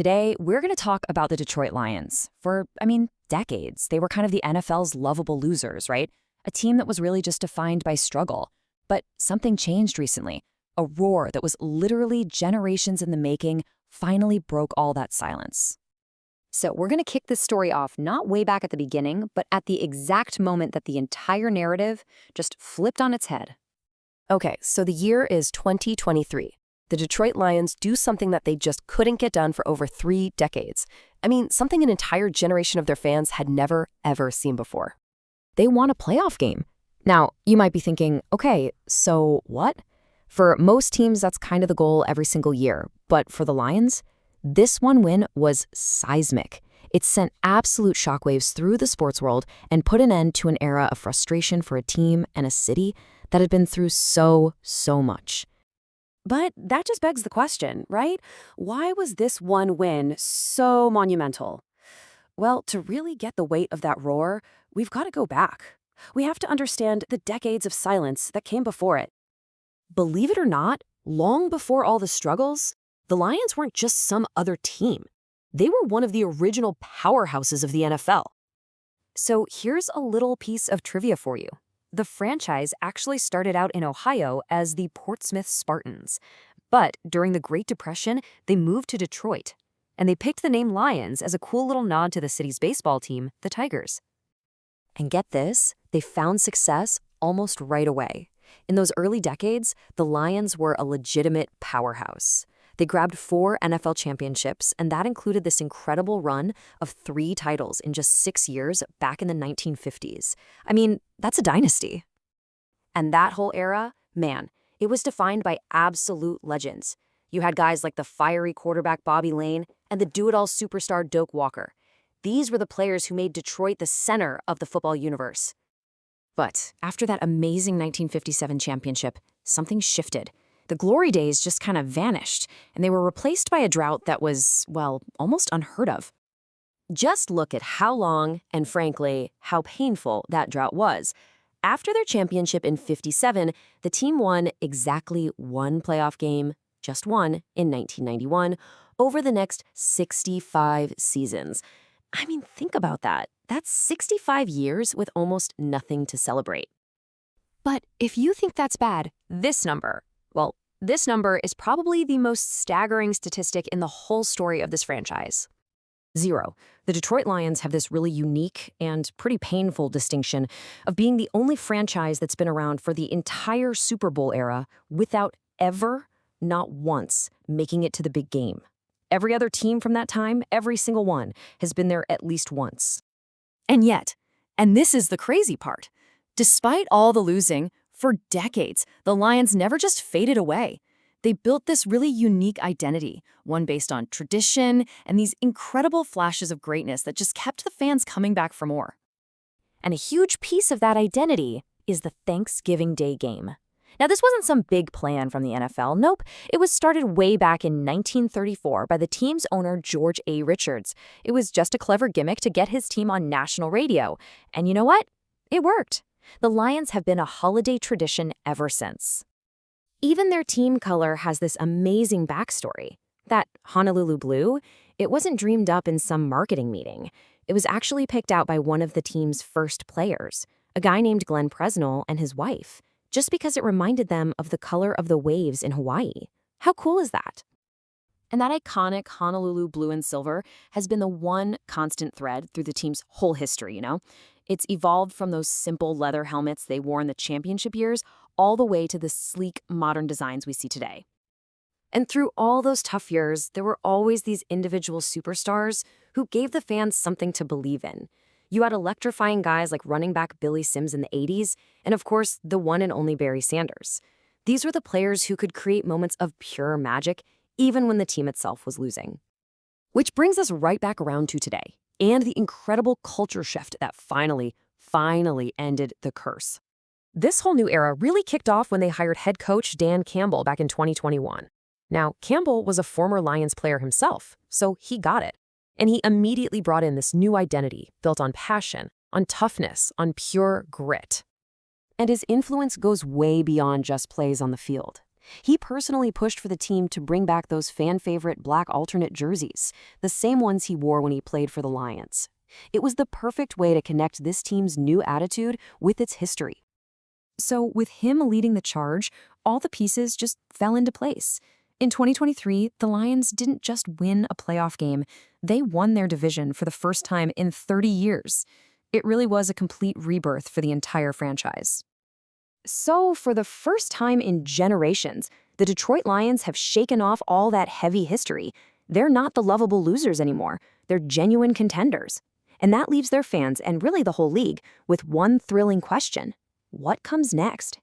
Today, we're going to talk about the Detroit Lions. For, decades, they were kind of the NFL's lovable losers, right? A team that was really just defined by struggle. But something changed recently. A roar that was literally generations in the making finally broke all that silence. So we're going to kick this story off not way back at the beginning, but at the exact moment that the entire narrative just flipped on its head. Okay, so the year is 2023. The Detroit Lions do something that they just couldn't get done for over 3 decades. Something an entire generation of their fans had never, ever seen before. They won a playoff game. Now, you might be thinking, okay, so what? For most teams, that's kind of the goal every single year. But for the Lions, this one win was seismic. It sent absolute shockwaves through the sports world and put an end to an era of frustration for a team and a city that had been through so much. But that just begs the question, right? Why was this one win so monumental? Well, to really get the weight of that roar, we've got to go back. We have to understand the decades of silence that came before it. Believe it or not, long before all the struggles, the Lions weren't just some other team. They were one of the original powerhouses of the NFL. So here's a little piece of trivia for you. The franchise actually started out in Ohio as the Portsmouth Spartans. But during the Great Depression, they moved to Detroit. And they picked the name Lions as a cool little nod to the city's baseball team, the Tigers. And get this, they found success almost right away. In those early decades, the Lions were a legitimate powerhouse. They grabbed 4 NFL championships, and that included this incredible run of 3 titles in just 6 years back in the 1950s. That's a dynasty. And that whole era, man, it was defined by absolute legends. You had guys like the fiery quarterback Bobby Lane and the do-it-all superstar Doak Walker. These were the players who made Detroit the center of the football universe. But after that amazing 1957 championship, something shifted. The glory days just kind of vanished, and they were replaced by a drought that was, almost unheard of. Just look at how long and, frankly, how painful that drought was. After their championship in '57, the team won exactly 1 playoff game, just one, in 1991, over the next 65 seasons. Think about that. That's 65 years with almost nothing to celebrate. But if you think that's bad, this number is probably the most staggering statistic in the whole story of this franchise. 0. The Detroit Lions have this really unique and pretty painful distinction of being the only franchise that's been around for the entire Super Bowl era without ever, not once, making it to the big game. Every other team from that time, every single one, has been there at least once. And yet, and this is the crazy part, despite all the losing, for decades, the Lions never just faded away. They built this really unique identity, one based on tradition and these incredible flashes of greatness that just kept the fans coming back for more. And a huge piece of that identity is the Thanksgiving Day game. Now, this wasn't some big plan from the NFL. Nope, it was started way back in 1934 by the team's owner, George A. Richards. It was just a clever gimmick to get his team on national radio. And you know what? It worked. The Lions have been a holiday tradition ever since. Even their team color has this amazing backstory. That Honolulu blue, it wasn't dreamed up in some marketing meeting. It was actually picked out by one of the team's first players, a guy named Glenn Presnell and his wife, just because it reminded them of the color of the waves in Hawaii. How cool is that? And that iconic Honolulu blue and silver has been the one constant thread through the team's whole history, It's evolved from those simple leather helmets they wore in the championship years all the way to the sleek, modern designs we see today. And through all those tough years, there were always these individual superstars who gave the fans something to believe in. You had electrifying guys like running back Billy Sims in the '80s, and of course, the one and only Barry Sanders. These were the players who could create moments of pure magic, even when the team itself was losing. Which brings us right back around to today, and the incredible culture shift that finally ended the curse. This whole new era really kicked off when they hired head coach Dan Campbell back in 2021. Now, Campbell was a former Lions player himself, so he got it. And he immediately brought in this new identity built on passion, on toughness, on pure grit. And his influence goes way beyond just plays on the field. He personally pushed for the team to bring back those fan-favorite black alternate jerseys, the same ones he wore when he played for the Lions. It was the perfect way to connect this team's new attitude with its history. So, with him leading the charge, all the pieces just fell into place. In 2023, the Lions didn't just win a playoff game, they won their division for the first time in 30 years. It really was a complete rebirth for the entire franchise. So, for the first time in generations, the Detroit Lions have shaken off all that heavy history. They're not the lovable losers anymore. They're genuine contenders. And that leaves their fans, and really the whole league, with one thrilling question. What comes next?